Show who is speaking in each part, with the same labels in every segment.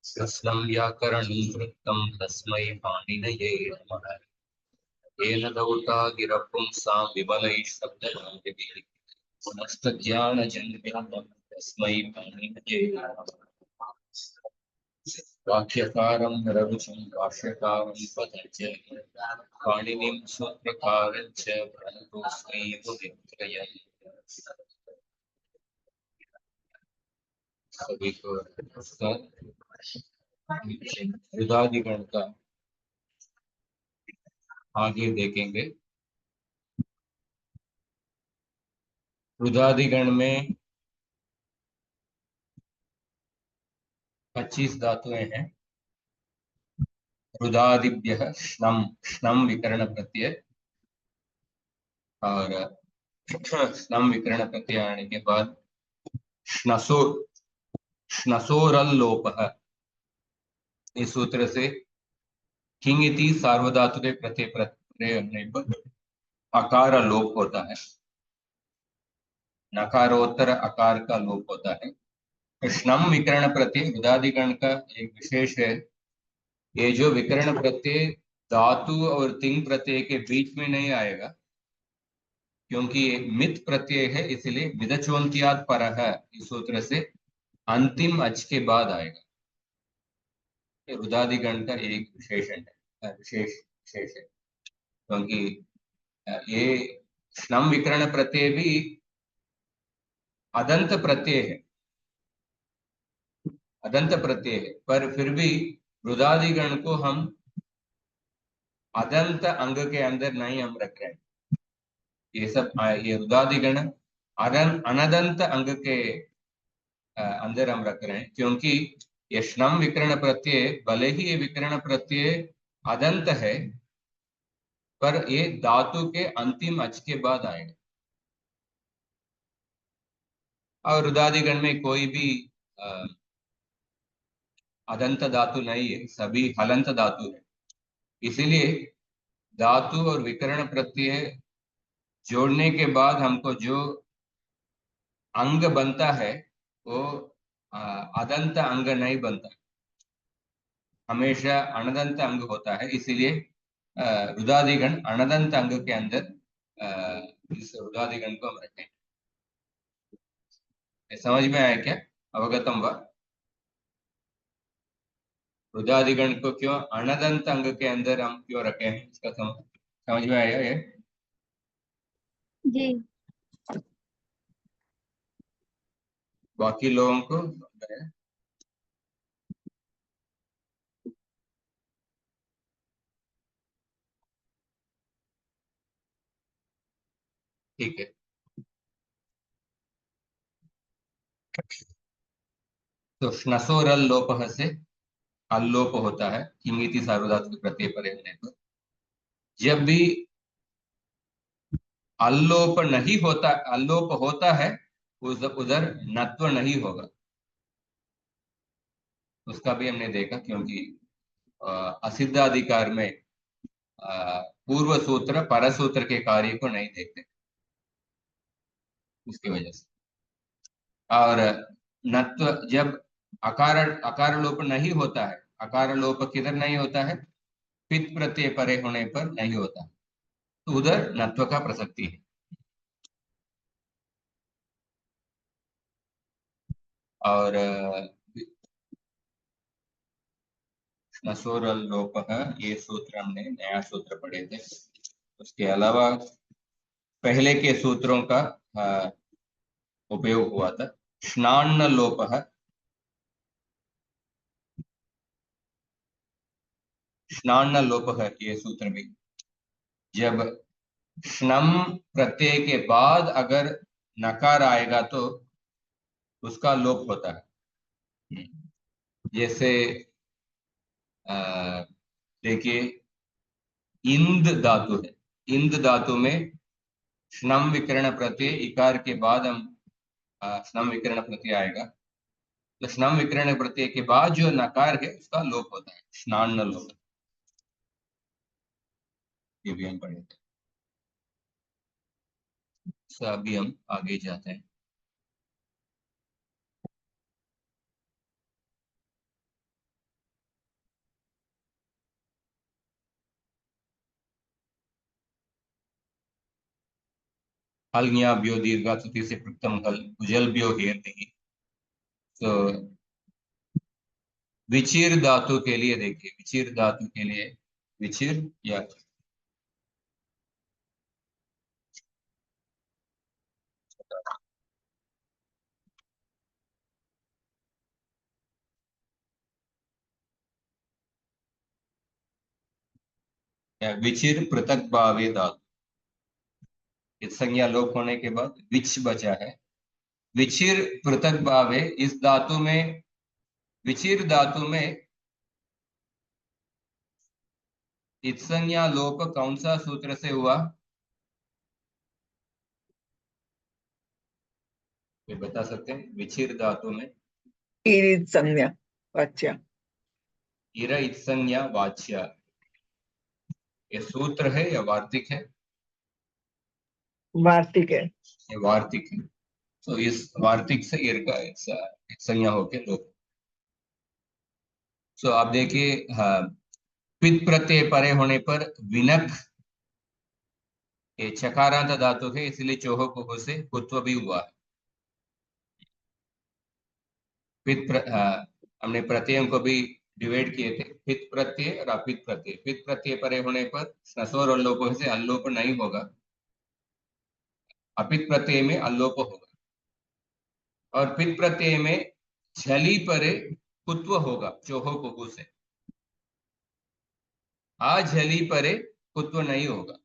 Speaker 1: कृष्णं व्याकरणं वृत्तं तस्मै पाणिनये नमः। येन दौता गिरपुंसां विमलैः शब्दनादिभिः पुनस्तज्ञानजन्यं तस्मै पाणिनये नमः। वाक्यकारं रघुचं भाष्यकारं पतञ्जलिं पाणिनिं सूत्रकारं च प्रणतोऽस्मि मुनित्रयम्। सभी को नमस्कार। युधाधिगण का आगे देखेंगे। रुदादिगण में 25 धातुएं हैं। रुदादिभ्य श्नम श्नम विकर्ण प्रत्यय और श्नम विकर्ण प्रत्यय आने के बाद श्नसोर श्नसोरल लोप इस सूत्र से किंग इति सार्वधातुके प्रत्यय प्रत्यय होने पर अकार लोप होता है। नकारोत्तर अकार का लोप होता है। श्नम विकर्ण प्रत्यय रुदादिगण का एक विशेष है। ये जो विकर्ण प्रत्यय धातु और तिंग प्रत्यय के बीच में नहीं आएगा, क्योंकि ये मित प्रत्यय है, इसलिए विदचोन्त्यात् परः इस सूत्र से अंतिम अच के बाद आएगा। ये रुदादिगण का एक विशेषण है, विशेष विशेष है, क्योंकि ये श्नम विकर्ण प्रत्यय भी अदंत प्रत्यय है, अदंत प्रत्यय है, पर फिर भी रुदादिगण को हम अदंत अंग के अंदर नहीं हम रख रहे हैं। ये सब ये रुदादिगण अनदंत अंग के अंदर हम रख रहे हैं, क्योंकि ये श्नम विकर्ण प्रत्यय भले ही ये विकर्ण प्रत्यय अदंत है, पर ये धातु के अंतिम अच के बाद आएगा। और रुदादिगण में कोई भी अदंत धातु नहीं है, सभी हलंत धातु है। इसीलिए धातु और विकर्ण प्रत्यय जोड़ने के बाद हमको जो अंग बनता है वो अदंत अंग नहीं बनता, हमेशा अनदंत अंग होता है। इसीलिए रुदादिगण अनदंत अंग के अंदर इस रुदादिगण को हम रखें। समझ में आया क्या? अवगतम वा? रुदादिगण को क्यों अनदंत अंग के अंदर हम क्यों रखे हैं, इसका समझ में आया ये?
Speaker 2: जी।
Speaker 1: बाकी लोगों को ठीक है। तो श्नसोरल लोप से अल्लोप होता है, किमिति सार्वधातुक प्रत्यय परे होने पर। जब भी अल्लोप नहीं होता, अल्लोप होता है, उधर नत्व नहीं होगा। उसका भी हमने देखा, क्योंकि असिद्धाधिकार में पूर्व सूत्र पर सूत्र के कार्य को नहीं देखते, उसकी वजह से। और नत्व जब अकार अकार लोप नहीं होता है, अकार लोप किधर नहीं होता है? पित प्रत्यय परे होने पर नहीं होता, तो उधर नत्व का प्रसक्ति है। और नसोरल लोप ये सूत्र हमने नया सूत्र पढ़े थे। उसके अलावा पहले के सूत्रों का उपयोग हुआ था। स्नान लोप, स्नान लोप है ये सूत्र भी। जब श्नम प्रत्यय के बाद अगर नकार आएगा तो उसका लोप होता है। जैसे देखिए, इंद धातु है, इंद धातु में श्नम विकर्ण प्रत्यय इकार के बाद हम श्नम विकर्ण प्रत्यय आएगा, तो श्नम विकर्ण प्रत्यय के बाद जो नकार है उसका लोप होता है, स्नान लोप। ये भी हम पढ़े थे। तो अभी हम आगे जाते हैं। हल्ङ्याभ्यो दीर्घास्तुति से पृक्तम हल कुजलभ्यो हेर्ति। तो विचिर धातु के लिए देखिए, विचिर धातु के लिए विचिर या विचिर पृथक भावे धातु, इस संज्ञा लोप होने के बाद विच बचा है। विचिर पृथक भावे, इस धातु में, विचिर धातु में इस संज्ञा लोप कौन सा सूत्र से हुआ, ये बता सकते हैं? विचिर धातु में
Speaker 3: ईरित संज्ञा वाच्य,
Speaker 1: इर इत संज्ञा वाच्य, ये सूत्र है या वार्तिक है?
Speaker 3: वार्तिक है।
Speaker 1: ये वार्तिक है। तो इस वार्तिक से इर का एक संज्ञा होके लोप। तो आप देखिए, हाँ, पित प्रत्यय परे होने पर विनक, ये चकारांत धातु है, इसलिए चोह कुह से कुत्व भी हुआ है। हमने प्रत्ययों को भी डिवाइड किए थे, पित प्रत्यय और अपित प्रत्यय। पित प्रत्यय परे होने पर स्नसोर अल्लोप से अल्लोप नहीं होगा, अपित प्रत्यय में अल्लोप होगा। और पित प्रत्यय में झली परे कुत्व होगा चोहो कुहू से, आ झली परे कुत्व नहीं होगा,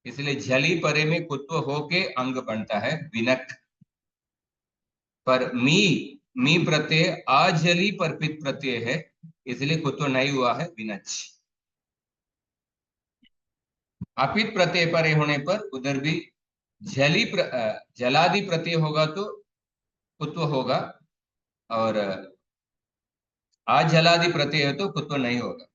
Speaker 1: इसलिए झली परे में कुत्व होके अंग बनता है विनक। पर मी प्रत्यय आझली पर पित प्रत्यय है, इसलिए कुत्व नहीं हुआ है, विनच। अपित प्रत्यय परे होने पर उधर भी जलादि प्रत्यय होगा तो कुत्व होगा, और आजलादि प्रत्यय है तो कुत्व नहीं होगा।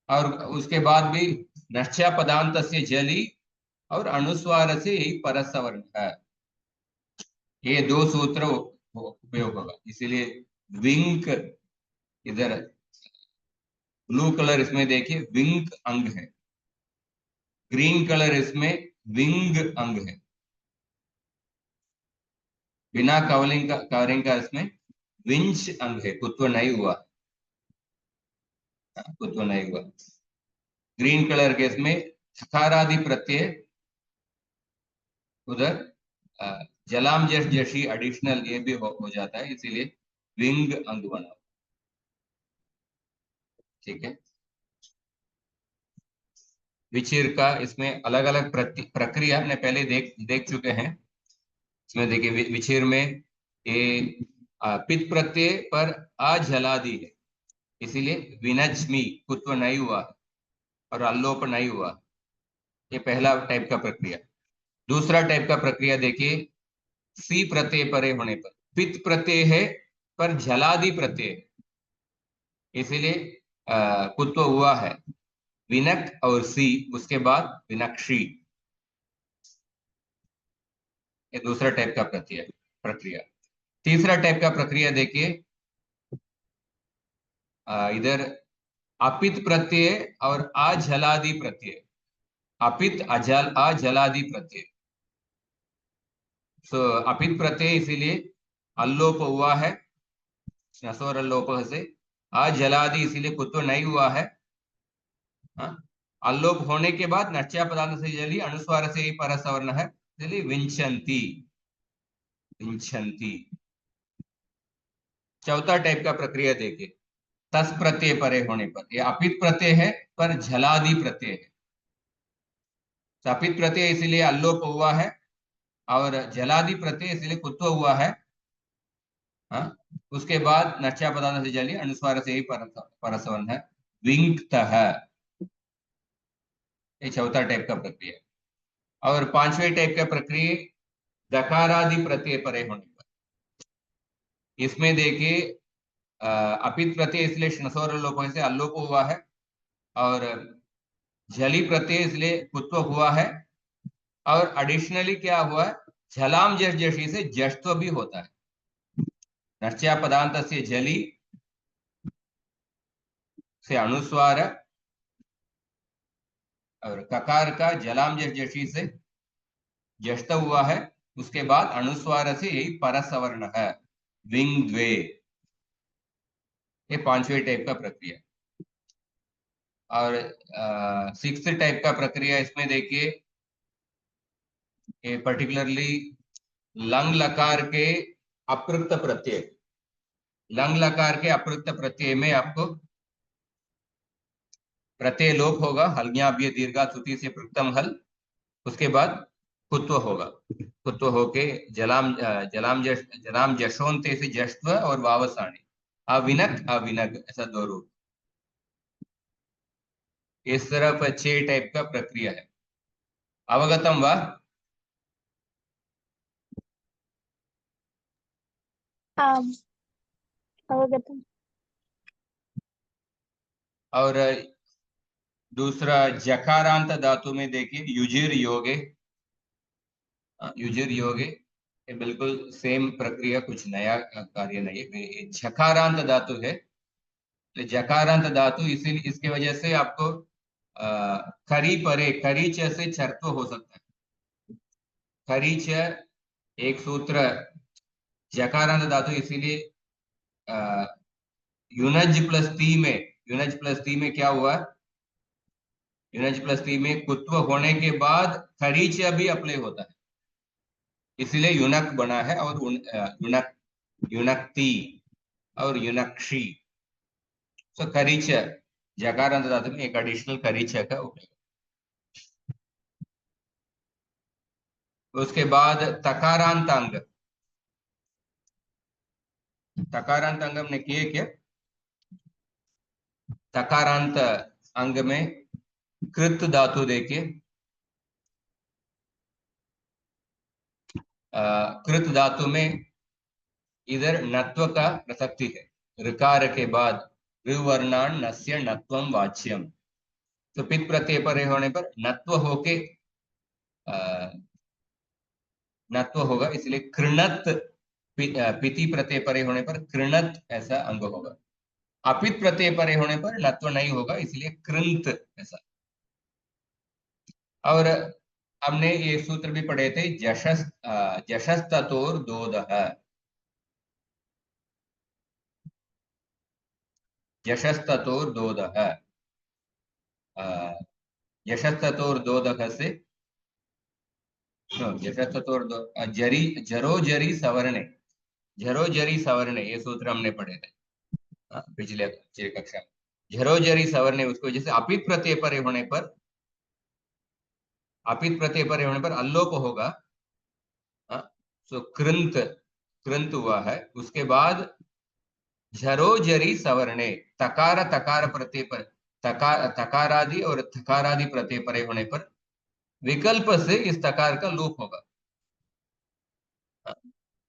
Speaker 1: और उसके बाद भी नश्चा पदांत से जली और अनुस्वार से ही परसवर्ण है, ये दो सूत्र उपयोग होगा। इसीलिए विंक, इधर ब्लू कलर इसमें देखिए विंक अंग है, ग्रीन कलर इसमें विंग अंग है। बिना कवरिंग का इसमें विंच अंग है, कुत्व नहीं हुआ, कुत्व नहीं हुआ। ग्रीन कलर के इसमें सकारादि प्रत्यय, उधर जलाम जशी एडिशनल ये भी हो जाता है, इसीलिए विंग अंग बना। ठीक है। विचिर का इसमें अलग अलग प्रक्रिया हमने पहले देख चुके हैं। इसमें देखिए विचिर में ये पित प्रत्यय पर अझलादि है, इसीलिए विनज्मी कुत्व नहीं हुआ और अल्लोप नहीं हुआ। ये पहला टाइप का प्रक्रिया। दूसरा टाइप का प्रक्रिया देखिए, सी प्रत्यय परे होने पर पित प्रत्यय है पर झलादि प्रत्यय है, इसीलिए कुत्व हुआ है, विनक और सी, उसके बाद विनक्षी। ये दूसरा टाइप का प्रक्रिया। तीसरा टाइप का प्रक्रिया देखिए, इधर अपित प्रत्यय और अझलादि प्रत्यय, अपित अझलादि प्रत्यय। सो अपित प्रत्यय इसीलिए अल्लोप हुआ है, नसोर अल्लोप से। अझलादि इसीलिए कुत्व नहीं हुआ है। अल्लोप होने के बाद नच्या पदार्थ से जली अनुस्वार से ही परसवर्ण है, इसलिए विंचंती, विंचंती। चौथा टाइप का प्रक्रिया देखिए, तस प्रत्यय परे होने पर, यह अपित प्रत्यय है पर झलादि प्रत्यय है। अपित प्रत्यय इसलिए अल्लोप हुआ है और जलादि प्रत्यय इसलिए कुत्व हुआ है। उसके बाद नच्या पदार्थ से जली अनुस्वार से ही परसवर्ण है, विंक्तः। ये चौथा टाइप का प्रक्रिया। और पांचवें टाइप का प्रक्रिया दकारादि प्रत्यय परे होने पर, इसमें देखिए अपित प्रत्यय इसलिए शनसोर लोप से अल्लोप हुआ है, और झली प्रत्यय इसलिए कुत्व हुआ है, और एडिशनली क्या हुआ है, झलाम जशी से जश्त्व भी होता है। नश्चा पदांत से जली से अनुस्वार और ककार का जलाम जशी से जष्ट हुआ है, उसके बाद अनुस्वार से यही परसवर्ण है, विंग द्वे। ये पांचवें टाइप का प्रक्रिया। और सिक्स्थ टाइप का प्रक्रिया इसमें देखिए, ये पर्टिकुलरली लंग लकार के अप्रयुक्त प्रत्यय, लंग लकार के अप्रयुक्त प्रत्यय में आपको प्रत्यय लोप होगा, हल्ज्ञाभ्य दीर्घा श्रुति से प्रथम हल, उसके बाद कुत्व होगा, कुत्व होके जलाम जशोंते से जश्व और वावसाने, अविनक अविनग, ऐसा दो रूप। इस तरफ 6 टाइप का प्रक्रिया है। अवगतम वा?
Speaker 2: आम अवगतम।
Speaker 1: और दूसरा जकारांत धातु में देखिए, युजिर योगे, युजिर योगे, ये बिल्कुल सेम प्रक्रिया, कुछ नया कार्य नहीं है, ये झकारांत धातु है। तो जकारांत धातु इसी इसके वजह से आपको खरी परे खरीच से चर्त्व हो सकता है। खरीच एक सूत्र जकारांत धातु, इसीलिए युनज प्लस ती में, युनज प्लस ती में क्या हुआ, युनज प्लस ती में कुत्व होने के बाद खरीच भी अप्लाई होता है, इसलिए युनक बना है। और युनक, युनक्ति और युनक्षी। तो खरीच जकारांत धातु में एक एडिशनल खरीच का उपयोग। उसके बाद तकारांत अंग, तकारांत अंग हमने किए क्या? तकारांत अंग में कृत धातु देखिए, कृत धातु में इधर नत्व का प्रसक्ति है, ऋकार के बाद ऋवर्णान नस्य नत्वम वाच्यम। तो पित प्रत्यय परे होने पर नत्व होके नत्व होगा, इसलिए कृणत, पिति प्रत्यय परे होने पर कृणत ऐसा अंग होगा। अपित प्रत्यय परे होने पर नत्व नहीं होगा, इसलिए कृंत ऐसा। और हमने ये सूत्र भी पढ़े थे, जशस्ततोर दोदः, जशस्ततोर दोदः, यशस्ततोर दोदः से यशस्ततोर दो, जरी जरो जरी सवर्णे, झरो जरी सवर्णे, ये सूत्र हमने पढ़े थे पिछले कक्षा में। झरो जरी सवर्णे, उसको जैसे अपित प्रत्यय परे होने पर, अपित प्रत्यय परे होने पर अल्लोप होगा, सो कृंत, कृंत हुआ है। उसके बाद झरो जरी सवर्णे, तकार तकार प्रत्यय पर, तकारादि और थकारादि प्रत्यय परे होने पर विकल्प से इस तकार का लोप होगा।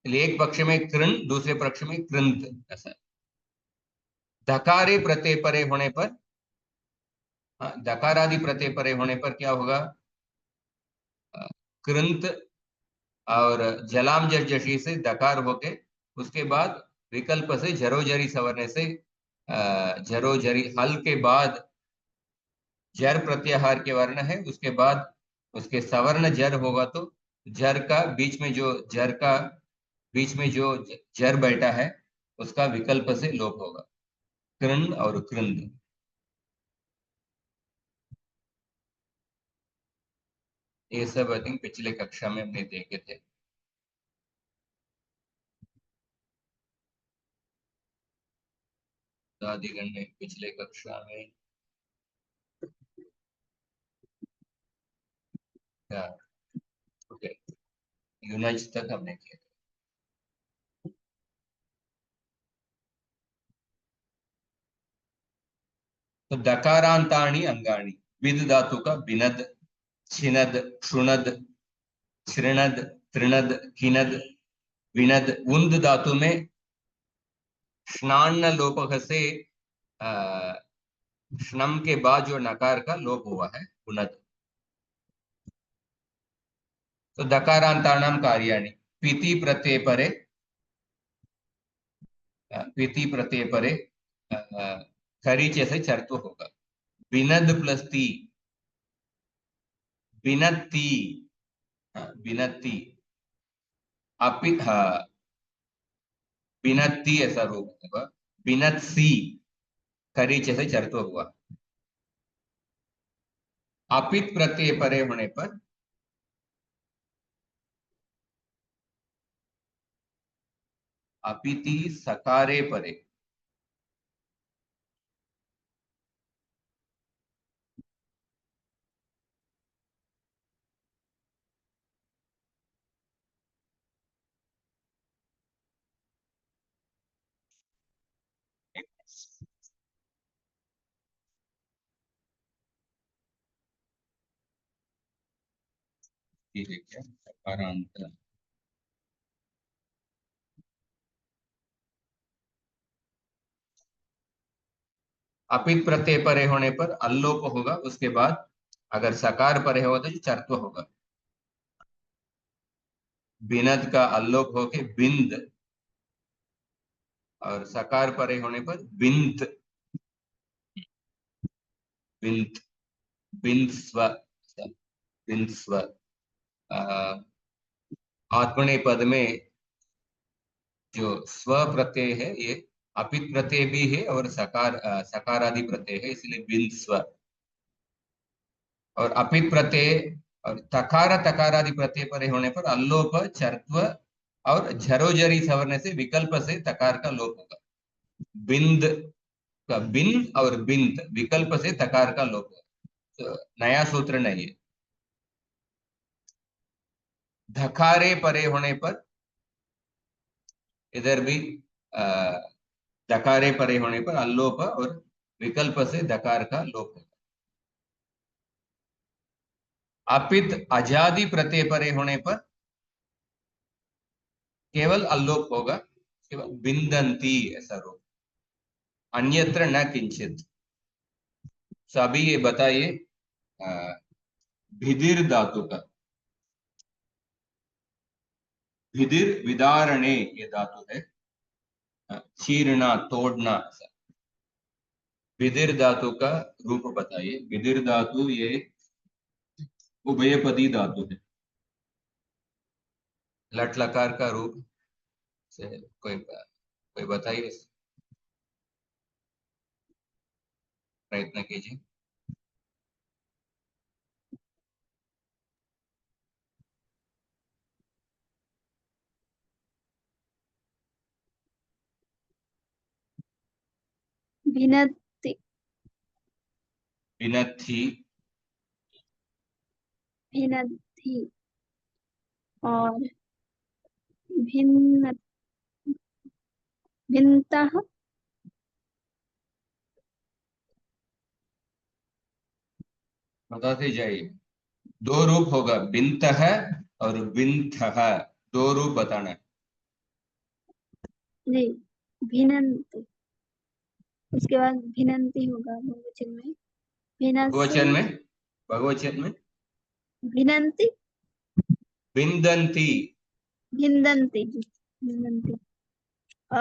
Speaker 1: एक पक्ष में कृण, दूसरे पक्ष में कृंत, ऐसा। धकारे प्रत्यय परे होने पर, दकारादि प्रत्यय परे होने पर क्या होगा, कृंत और जलाम जशी से दकार होके, उसके बाद विकल्प से झरो जरी सवरने से झरो जरी हल के बाद जर प्रत्याहार के वर्ण है, उसके बाद उसके सवर्ण जर होगा, तो जर का बीच में जो जर का बीच में जो जर बैठा है उसका विकल्प से लोप होगा, कृण और कृंद। ये सब आई थिंक पिछले कक्षा में हमने देखे थे। दादीगण में पिछले कक्षा में यूनाइज तक हमने किया। तो दकारांताणी अंगाणी, विद धातु का बिनद, छिनद, क्षुणद, श्रृणद, तृणद, किनद, विनद। उन्द धातु में स्नान लोपक से श्नम के बाद जो नकार का लोप हुआ है, उनद। तो दकारांतानाम कार्याणि, पीति प्रत्यय परे, पीति प्रत्यय परे खरीचे से चर्त्व होगा। विनद प्लस ती, बिनती, बिनती, अपि, हाँ, बिनती ऐसा रूप होगा। बिनत्सी, खरीचे से चरतो हुआ। अपित प्रत्यय परे होने पर अपिति सकारे परे। ठीक है क्या, सकारांत। अपित प्रत्यय परे होने पर अल्लोप होगा, उसके बाद अगर सकार परे हो तो चरत्व होगा। बिनद का अल्लोप होके बिंद, और सकार परे होने पर बिंत, बिंत, बिंस्व, बिंस्व। आत्मने पद में जो स्व प्रत्यय है ये अपित प्रत्यय भी है और सकार आदि प्रत्यय है, इसलिए बिंस्व। और अपित प्रत्यय और तकार तकार आदि प्रत्यय परे होने पर अल्लोप, चर्त्व और झरोजरी सवर्ण से विकल्प से तकार का लोप होगा। बिंद का बिन और बिंद विकल्प से तकार का लोप होगा। तो नया सूत्र नहीं है। धकारे परे होने पर इधर भी दकारे परे होने पर अल्लोप और विकल्प से दकार का लोप होगा। अपित अजादि प्रत्यय परे होने पर केवल अल्लोप होगा, केवल बिंदंती ऐसा रूप, अन्यत्र न किंचित। अभी ये बताइए भिदिर धातु का, भिदिर विदारणे ये धातु है, चीरना तोड़ना ऐसा। भिदिर धातु का रूप बताइए। भिदिर धातु ये उभयपदी धातु है। लट लकार का रूप से कोई कोई बताइए, प्रयत्न कीजिए।
Speaker 2: भिनत्ति,
Speaker 1: बिनथी,
Speaker 2: भिनद्धि और भिन्न, भिन्नतः,
Speaker 1: बताते जाइए। दो रूप होगा, बिंतः और बिंथः, दो रूप बताना है।
Speaker 2: जी, भिनन्ति, उसके बाद भिनन्ति होगा बहुवचन में। भिनस्सि,
Speaker 1: बहुवचन में, बहुवचन में
Speaker 2: भिनन्ति,
Speaker 1: बिंदंती।
Speaker 2: भिन्दन्ति जी, भिन्दन्ति। अ,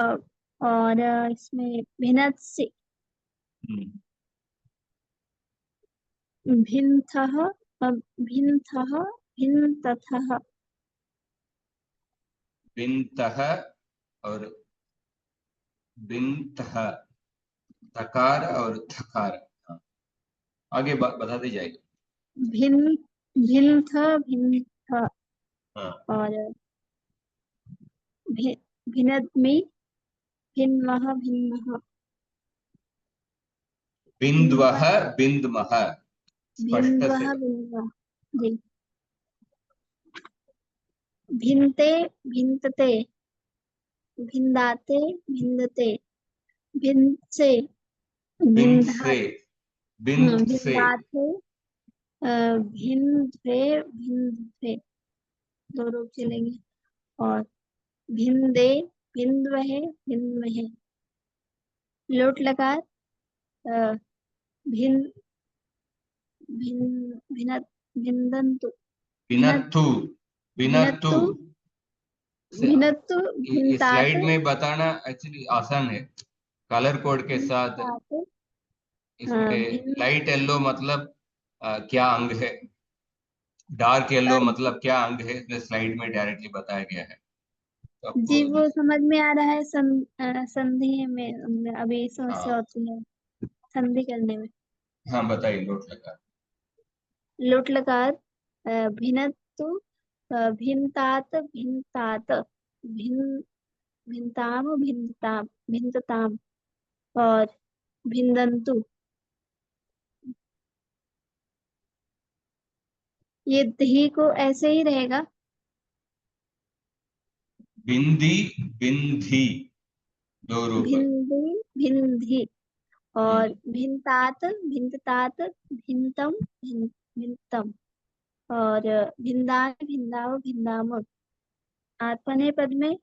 Speaker 2: और इसमें भिनत्सि,
Speaker 1: हम्म,
Speaker 2: भिन्थः, भिन्थः, भिन्नतथः,
Speaker 1: बिंतः और बिंतः, तकार और थकार। हाँ, आगे बताते जाइए।
Speaker 2: भिन्न, भिन्थ, भिन्थ
Speaker 1: हाँ,
Speaker 2: और भिनद्मि, भिन्मः, भिन्मः,
Speaker 1: बिंद्वः, बिंदमः, स्पष्ट से।
Speaker 2: भिन्वः, भिन्वः जी। भिन्ते, भिन्नते, भिन्दाते, भिन्दते, भिन्से,
Speaker 1: बिंद
Speaker 2: भिन्धा,
Speaker 1: से, बिंद से,
Speaker 2: भिन्दाते, भिन्ध्वे, भिन्ध्वे, दो रूप चलेंगे। और भिन्दे, भिन्द्वहे, भिन्महे, लोट लकार, अ, भिन, भिन, भिनत, भिन्दन्तु, भिनत,
Speaker 1: बिनत्थु, बिनत्थु
Speaker 2: भिनत्तु,
Speaker 1: से।
Speaker 2: भिनत्तु,
Speaker 1: इस
Speaker 2: भिन्तात,
Speaker 1: स्लाइड में बताना एक्चुअली आसान है, कलर कोड के साथ।
Speaker 2: भिन्तात,
Speaker 1: इसमें
Speaker 2: भिन्न,
Speaker 1: लाइट येलो मतलब क्या अंग है, डार्क येलो मतलब क्या अंग है, इसमें स्लाइड में डायरेक्टली बताया गया है। तो
Speaker 2: जी
Speaker 1: आपको
Speaker 2: वो समझ में आ रहा है, संधि में अभी समस्या
Speaker 1: हाँ
Speaker 2: होती है संधि करने में।
Speaker 1: हाँ बताइए, लोट लगा।
Speaker 2: लोट लकार भिन्नतु भिन्तात भिन्तात भिन्न भिन्ताम भिन्नताम भिन्नताम और भिन्नन्तु, ये धी को ऐसे ही रहेगा।
Speaker 1: बिंदी बिंधी दो रूप।
Speaker 2: भिन्दी भिन्धि और
Speaker 1: हम्म,
Speaker 2: भिन्तात भिन्नतात भिन्नतम भिन्नतम और भिन्दान भिन्दाव भिन्दाम। आत्मनेय पद में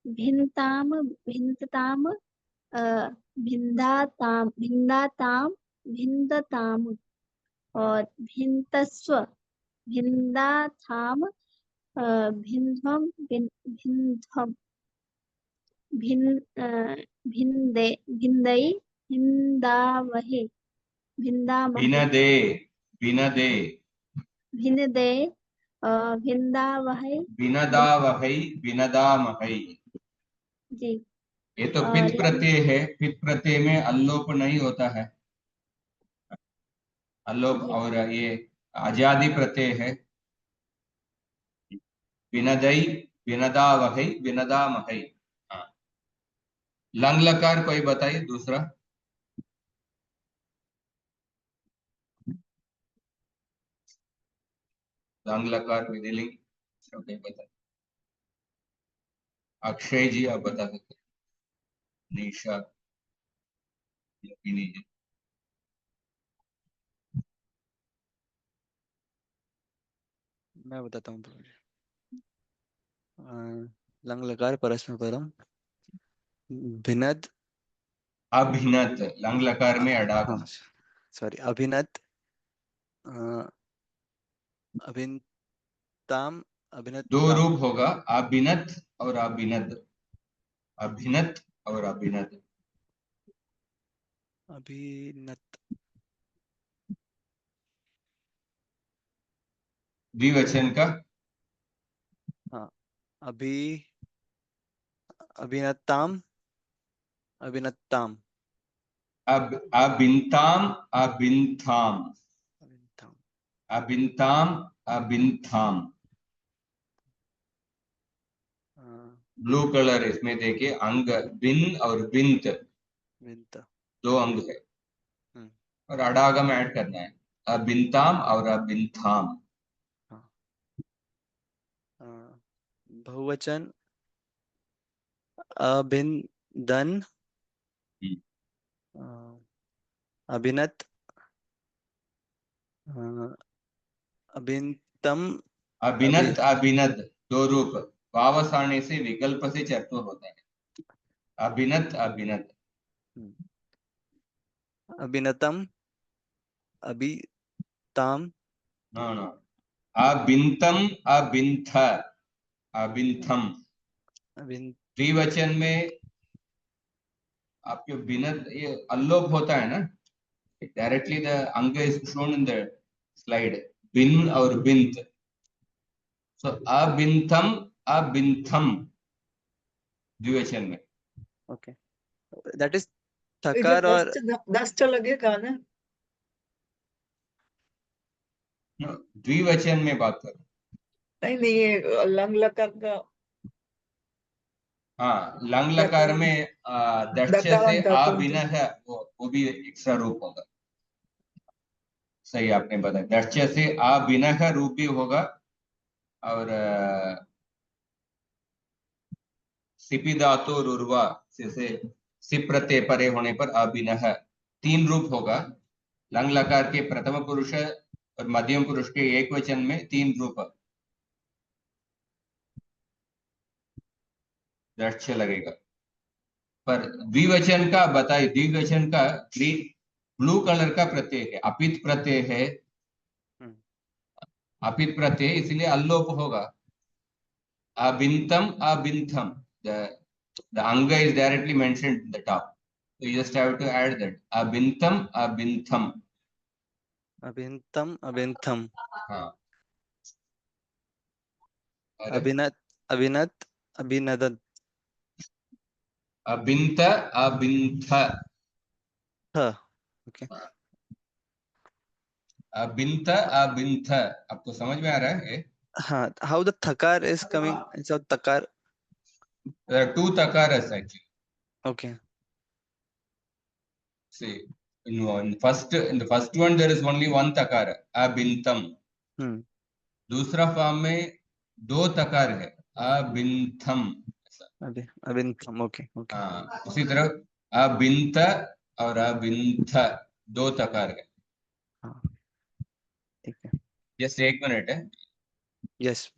Speaker 2: भिन्नताम भिन्नताम भिन्दाताम भिन्दाताम भिन्नताम और भिन्नतस्व भिन्दाथाम भिन्नम भिन्नम भिन्दे भिन्दई भिन्दावहे भिन्दामहे
Speaker 1: बिनदे बिनदे
Speaker 2: भिन्दे भिन्दावहे
Speaker 1: बिनदावहै बिनदामहै।
Speaker 2: जी।
Speaker 1: ये तो पित
Speaker 2: और
Speaker 1: प्रत्यय है, पित प्रत्यय में अल्लोप नहीं होता है, अल्लोप।
Speaker 2: जी
Speaker 1: और ये आजादी प्रत्यय है, बिनदई बिनदावहै बिनदामहै। हाँ, लंग लकार कोई बताइए दूसरा। लंग लकार विधिलिंग कोई बताइए। अक्षय जी आप बता सकते हैं, निशा योगिनी जी।
Speaker 4: मैं बताता हूँ प्रभु जी। लंग लकार परस्मैपदम भिनद।
Speaker 1: अभिनत, लंग लकार में
Speaker 4: हाँ
Speaker 1: अडागम।
Speaker 4: सॉरी, अभिनत अभिनताम
Speaker 1: दो
Speaker 4: अभिनताम
Speaker 1: रूप होगा, अभिनत और अभिनद, अभिनत और अभिनद।
Speaker 4: अभिनत
Speaker 1: द्विवचन का
Speaker 4: हाँ अभि अभिनताम अभिनताम
Speaker 1: अब अबिनताम अबिनथाम
Speaker 4: अभिनताम
Speaker 1: अबिनताम अबिनथाम। ब्लू कलर इसमें देखिए, अंग बिन और बिंत
Speaker 4: विंत।
Speaker 1: दो अंग है,
Speaker 4: हम्म,
Speaker 1: और अडागम ऐड करना है, अबिनताम और अबिनथाम।
Speaker 4: हाँ बहुवचन अभिनदन अभिनत अभिनतम अभि
Speaker 1: अभिनत अभिनद दो रूप, वावस आने से विकल्प से चतुर होता है। अभिनत अभिनद।
Speaker 4: अभिनतम अभिताम
Speaker 1: नो नो, अबिनतम अबिनथ अबिनथम।
Speaker 4: अभिन
Speaker 1: द्विवचन में आपके बिनत ये अल्लोप होता है ना, डायरेक्टली द अंग is shown in the slide, बिन और बिंत। सो अबिनथम अबिनथम द्विवचन में।
Speaker 4: ओके, दैट इज
Speaker 3: इधर
Speaker 4: थकार और
Speaker 3: दस तो लगेगा ना।
Speaker 1: द्विवचन में बात कर।
Speaker 3: नहीं नहीं, ये लंग लकार का
Speaker 1: हाँ, लंग लकार
Speaker 3: दकारांत
Speaker 1: में दक्ष से
Speaker 3: दकारांत
Speaker 1: आ
Speaker 3: धातु
Speaker 1: बिना है, वो भी एक्स्ट्रा रूप होगा। सही आपने बताया, दक्ष से आ बिना का रूप भी होगा, और सिपि धातु और उर्वा से सिप प्रत्यय परे होने पर अभिनह तीन रूप होगा। लंग लकार के प्रथम पुरुष और मध्यम पुरुष के एक वचन में तीन रूप दक्ष लगेगा। पर द्विवचन का बताइए, द्विवचन का ग्रीन ब्लू कलर का प्रत्यय है, अपित प्रत्यय है, अपित प्रत्यय इसलिए अल्लोप होगा। अबिंतम अबिंथम, the anga is directly mentioned in the top, so you just have to add that abintam abintham.
Speaker 4: अभिनतम अभिनथम।
Speaker 1: हाँ, अरे
Speaker 4: अभिनत अभिनत अभिनदन
Speaker 1: अबिंत अबिंथ
Speaker 4: थ ओके
Speaker 1: अबिंत अबिंथ, आपको समझ में आ रहा है?
Speaker 4: हाँ how the thakar is coming instead of takar
Speaker 1: There are two takaras actually.
Speaker 4: okay
Speaker 1: See, in the first one there is only one takara, abintam.
Speaker 4: hmm
Speaker 1: दूसरा फॉर्म में दो तकार है, अबिंथम ऐसा।
Speaker 4: अभिनतम ओके ओके
Speaker 1: हाँ, उसी तरह अबिंत और अबिंथ दो तकार है।
Speaker 4: हाँ ठीक है
Speaker 1: जस्ट एक मिनट है।
Speaker 4: यस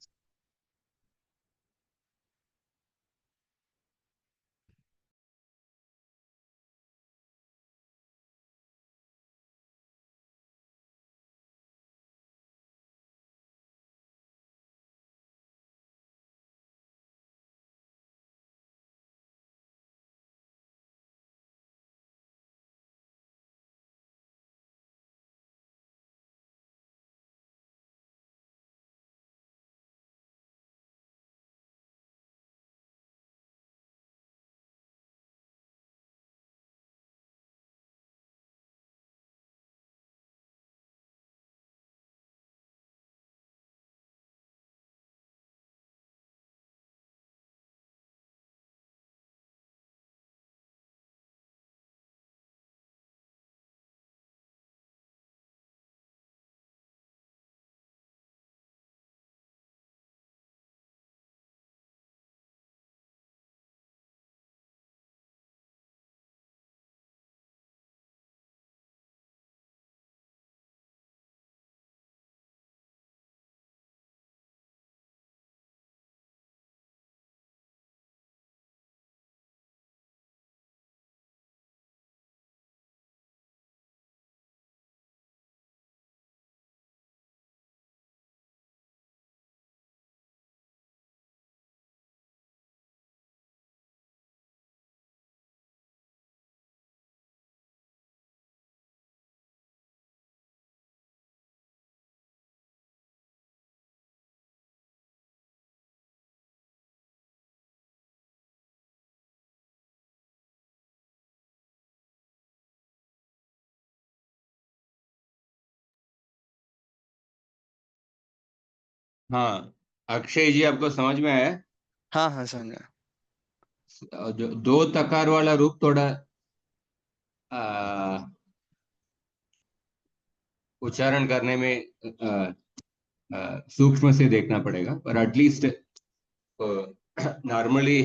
Speaker 1: हाँ, अक्षय जी आपको समझ में आया?
Speaker 4: हाँ हाँ समझा
Speaker 1: जो दो तकार वाला रूप थोड़ा आ, उच्चारण करने में सूक्ष्म से देखना पड़ेगा, पर एटलीस्ट नॉर्मली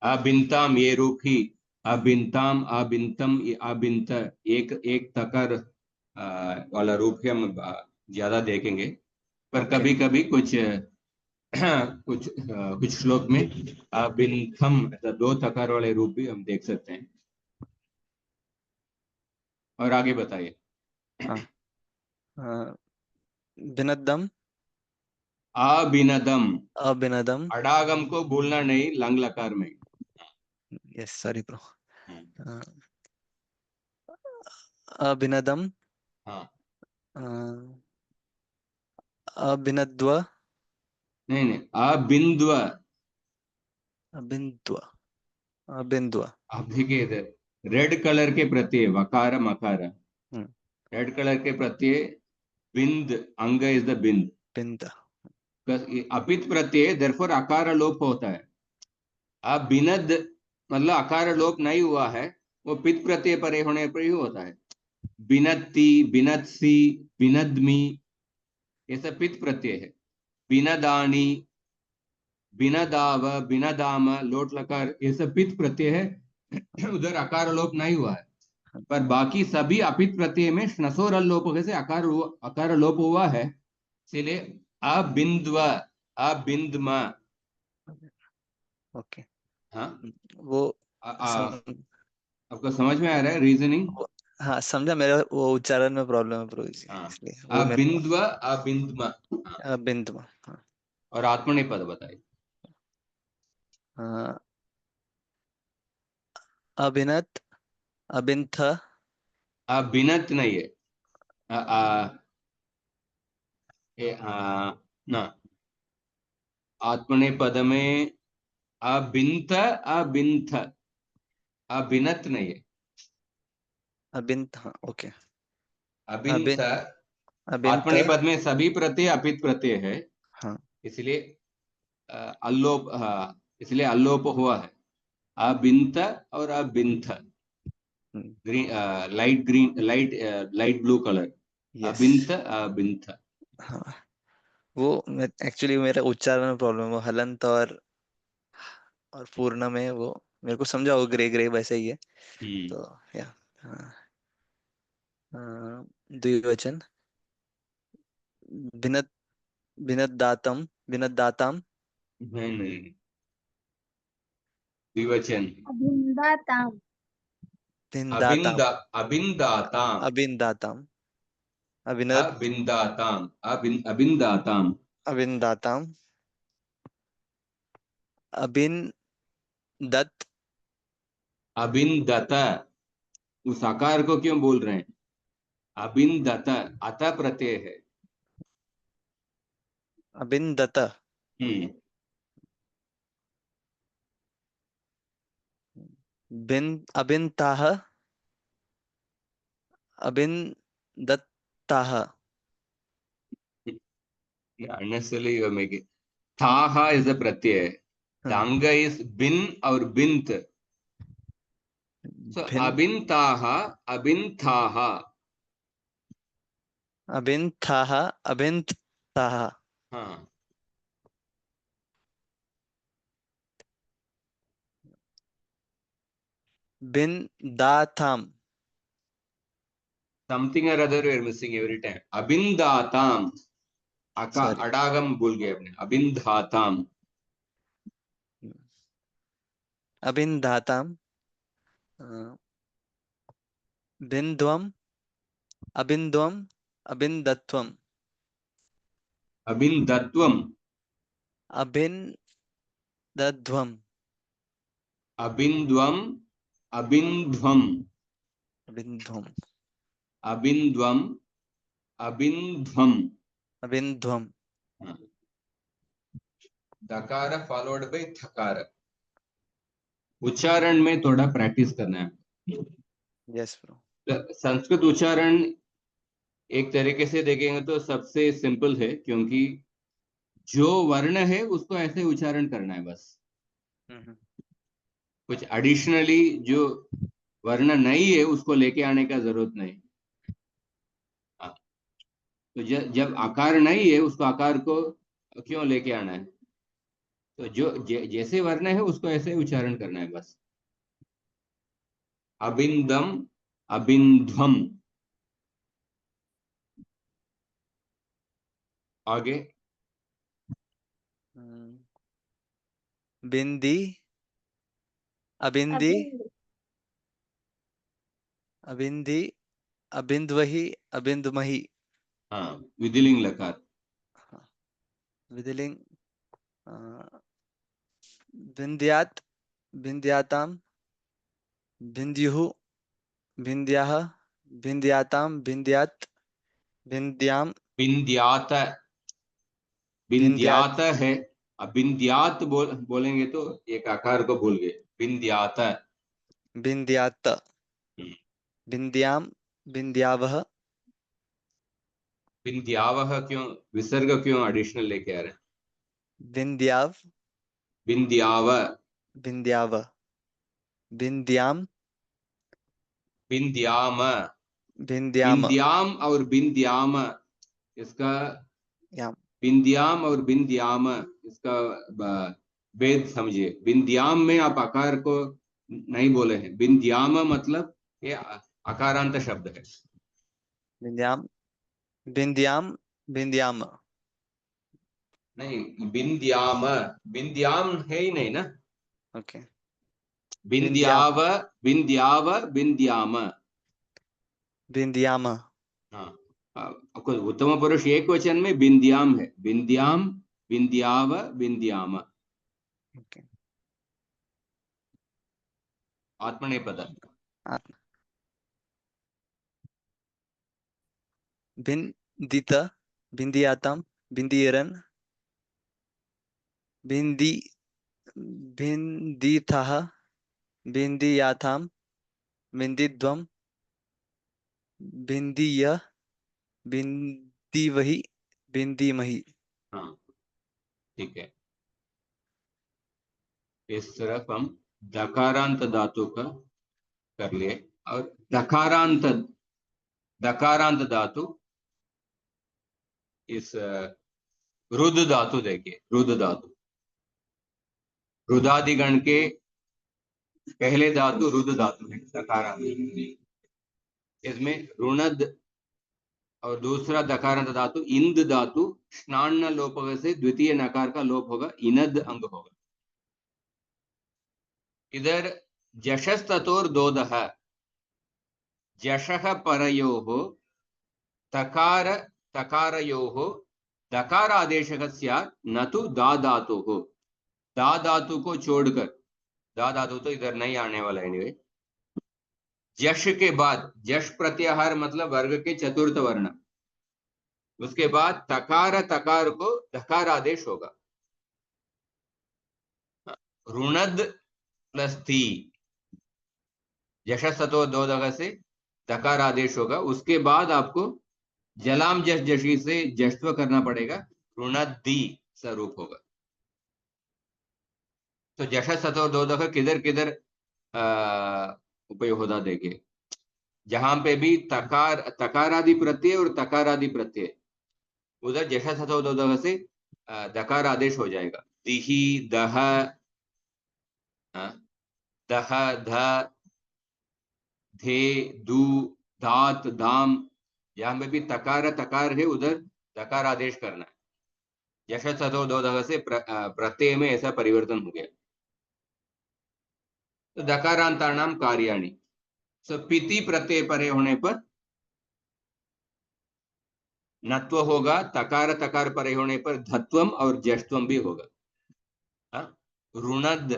Speaker 1: अबिंताम ये रूप ही, अबिंताम अबिंतम ये अबिंत एक एक तकार वाला रूप ही हम ज्यादा देखेंगे। पर
Speaker 4: ओके
Speaker 1: कभी कभी कुछ कुछ श्लोक में अबिंथम ऐसा दो तकार वाले रूप भी हम देख सकते हैं। और आगे बताइए।
Speaker 4: हाँ बिनदम
Speaker 1: अबिनदम,
Speaker 4: अभिनदम
Speaker 1: अडागम को भूलना नहीं लंग लकार में।
Speaker 4: यस सॉरी ब्रो अभिनदम
Speaker 1: हाँ,
Speaker 4: अभिनद्व
Speaker 1: नहीं नहीं, अबिंद्व।
Speaker 4: अबिंद्व अबिंद्व
Speaker 1: आप देखिए इधर रेड कलर के प्रत्यय वकार मकार,
Speaker 4: हम्म
Speaker 1: रेड कलर के प्रत्यय बिंद, अंग is the Bind,
Speaker 4: Bind
Speaker 1: अपित Pratyaya therefore अकार लोप होता है। अब बिनद मतलब अकार लोप नहीं हुआ है, वो पित प्रत्यय परे होने पर ही होता है। बिनती, बिनत्सी, बिनदमी, ये सब पित प्रत्यय है। बिनदानी, बिनदाव, बिनदाम, लोट लकार, ये सब पित प्रत्यय है। उधर अकार लोप नहीं हुआ है, पर बाकी सभी अपित प्रत्यय में श्नसोर लोप से अकार लोप हुआ है। इसलिए अबिंद्व, अबिंदम।
Speaker 4: ओके
Speaker 1: हाँ,
Speaker 4: वो सम,
Speaker 1: आपको समझ में आ रहा है रीजनिंग?
Speaker 4: हाँ समझा मेरा वो उच्चारण में प्रॉब्लम है ब्रो
Speaker 1: हाँ,
Speaker 4: इसलिए वो मेरे को
Speaker 1: अबिंद्व अबिंदम। हाँ,
Speaker 4: बिंदु हाँ
Speaker 1: और आत्मनेपद बताइए।
Speaker 4: हाँ, अभिनत अबिंथ
Speaker 1: अबिनत नहीं है। आ, आ, ए, आ, ना, आत्मनेपद में अबिंत अबिंथ, अबिनत नहीं है,
Speaker 4: अबिंत, हाँ ओके।
Speaker 1: अबिंत।
Speaker 4: अबिन अबिंत,
Speaker 1: आत्मनेपद में सभी प्रत्यय अपित प्रत्यय है,
Speaker 4: हाँ
Speaker 1: इसलिए अल्लोप, हाँ, इसलिए अल्लोप हुआ है। अबिंत और अबिंथ, green, light green, light light blue colour,
Speaker 4: yes,
Speaker 1: अबिंत अबिंथ।
Speaker 4: हाँ। वो एक्चुअली मेरा उच्चारण में प्रॉब्लम है, वो हलंत और पूर्ण में वो मेरे को समझा, वो ग्रे ग्रे वैसे ही है। तो या हाँ, द्विवचन, भिन्न भिन्नदाताम
Speaker 1: नहीं, द्विवचन।
Speaker 2: अभिन्दाताम।
Speaker 4: भिन्नदाताम
Speaker 1: अबिंदाताम,
Speaker 4: अभिन्दाताम अभिनद
Speaker 1: अबिंदाताम।
Speaker 4: अभिन्दाताम अभिनदत
Speaker 1: अबिंदत, उस आकार को क्यों बोल रहे हैं? अबिंदत, अत प्रत्यय है।
Speaker 4: अभिनदत
Speaker 1: हम्म
Speaker 4: बिन अभिन्ताह अभिनदत्ताह।
Speaker 1: unnecessarily you are making. Thaha is a pratyay. The
Speaker 4: हाँ,
Speaker 1: anga is bin or bint. So
Speaker 4: भिन
Speaker 1: abintaha, abinthaha.
Speaker 4: अभिन्थाह अभिन्ताह
Speaker 1: हाँ,
Speaker 4: भिन्दाताम।
Speaker 1: something or other we are missing every time. Abindatam, अका
Speaker 4: सॉरी,
Speaker 1: अडागम भूल गए अपने, अबिंधाताम।
Speaker 4: अभिन्दाताम बिंद्वम अबिंद्वम अबिंदत्वम
Speaker 1: अबिंदत्वम,
Speaker 4: अभिनदध्वम
Speaker 1: अबिंद्वम, अबिंध्वम,
Speaker 4: अबिंध्वम
Speaker 1: अबिंद्वम, अबिंध्वम।
Speaker 4: अबिंध्वम।
Speaker 1: हाँ, दकार फॉलोड बाय थकार। उच्चारण में थोड़ा प्रैक्टिस करना है।
Speaker 4: Yes bro.
Speaker 1: संस्कृत उच्चारण एक तरीके से देखेंगे तो सबसे सिंपल है, क्योंकि जो वर्ण है उसको ऐसे उच्चारण करना है बस। कुछ एडिशनली जो वर्ण नहीं है उसको लेके आने का जरूरत नहीं। हाँ, तो जब आकार नहीं है उसको आकार को क्यों लेके आना है? तो जो जैसे वर्ण है उसको ऐसे उच्चारण करना है बस। अबिंदम, अबिंध्वम। आगे
Speaker 4: बिंदी अबिंदी
Speaker 2: अभिन्द।
Speaker 4: अबिंदी अबिंदवही अबिंदमही।
Speaker 1: हाँ, विधिलिंग लकार।
Speaker 4: हाँ, विधिलिंग विंध्यात विंध्याताम विंध्युः विंध्याः विंध्याताम विंध्यात विंध्याम
Speaker 1: बिंद्यात,
Speaker 4: विंध्यात
Speaker 1: बिंद्यात है। अब बिंद्यात बोलेंगे तो एक आकार को भूल गए। बिंद्यात।
Speaker 4: विंध्यात विंध्याम विंध्यावह
Speaker 1: बिंद्यावह क्यों, विसर्ग क्यों एडिशनल लेके आ रहे हैं?
Speaker 4: विंध्याव
Speaker 1: बिंद्याव,
Speaker 4: विंध्याव विंध्याम
Speaker 1: बिंद्याम।
Speaker 4: विंध्याम
Speaker 1: बिंद्याम और बिंद्याम, इसका
Speaker 4: याम
Speaker 1: बिंद्याम और बिंद्याम, इसका भेद समझिए। बिंद्याम में आप आकार को नहीं बोले हैं, बिंद्याम मतलब ये आकारांत शब्द है।
Speaker 4: विंध्याम विंध्याम विंध्याम।
Speaker 1: नहीं, बिंद्याम, बिंद्याम है ही नहीं ना।
Speaker 4: ओके, विंध्याम
Speaker 1: बिंद्याव, बिंद्याव, बिंद्याम।
Speaker 4: विंध्याम।
Speaker 1: हाँ, उत्तम पुरुष एक वचन में बिंद्याम है। बिंद्याम, बिंद्याव, बिंद्याम।
Speaker 4: ओके,
Speaker 1: आत्मनेपद।
Speaker 4: विंदित विंध्याताम विंध्यरन भिंदी भिंदी था, भिंदी याथाम, भिंदी ध्वम, भिंदी यह, भिंदी वही, भिंदी मही।
Speaker 1: हाँ ठीक है। इस तरफ हम दकारांत धातु का कर लिए। और दकारांत दकारांत धातु, इस रुद्र धातु देखिए, रुद्र धातु, रुदादिगण के पहले धातु रुद्र धातु है, दकारांत। इसमें रुणद और दूसरा दकारांत धातु इंद धातु, स्नान लोप से द्वितीय नकार का लोप होगा, इनद अंग होगा। इधर जशस्ततोर दोदः, जशः परयोः तकार तकारयोः दकार आदेशः स्यात् न तु दा धातुः। दा धातु को छोड़कर, दा धातु तो इधर नहीं आने वाला एनीवे। जश के बाद, जश प्रत्याहार मतलब वर्ग के चतुर्थ वर्ण, उसके बाद तकार तकार को धकार आदेश होगा। रुणद प्लस थी, जशस्ततो दोदः से धकार आदेश होगा। उसके बाद आपको जलाम जश जशी से जश्व करना पड़ेगा, रुणद्धि स्वरूप होगा। तो जशस्ततो दोदः किधर किधर उपयोग होता देखिए। जहां पे भी तकार तकारादि प्रत्यय और तकारादि प्रत्यय, उधर जशस्ततो दोदः से दकार आदेश हो जाएगा। दिहि दह, दह ध, धे दू, धात धाम, जहां पे भी तकार तकार है उधर दकार आदेश करना है। यशस्ततो दोदः से प्रत्यय में ऐसा परिवर्तन हो गया। तो दकारांतानाम कार्याणि, सो पिति प्रत्यय परे होने पर नत्व होगा, तकार तकार परे होने पर धत्वम और जष्त्वम भी होगा। रुणद,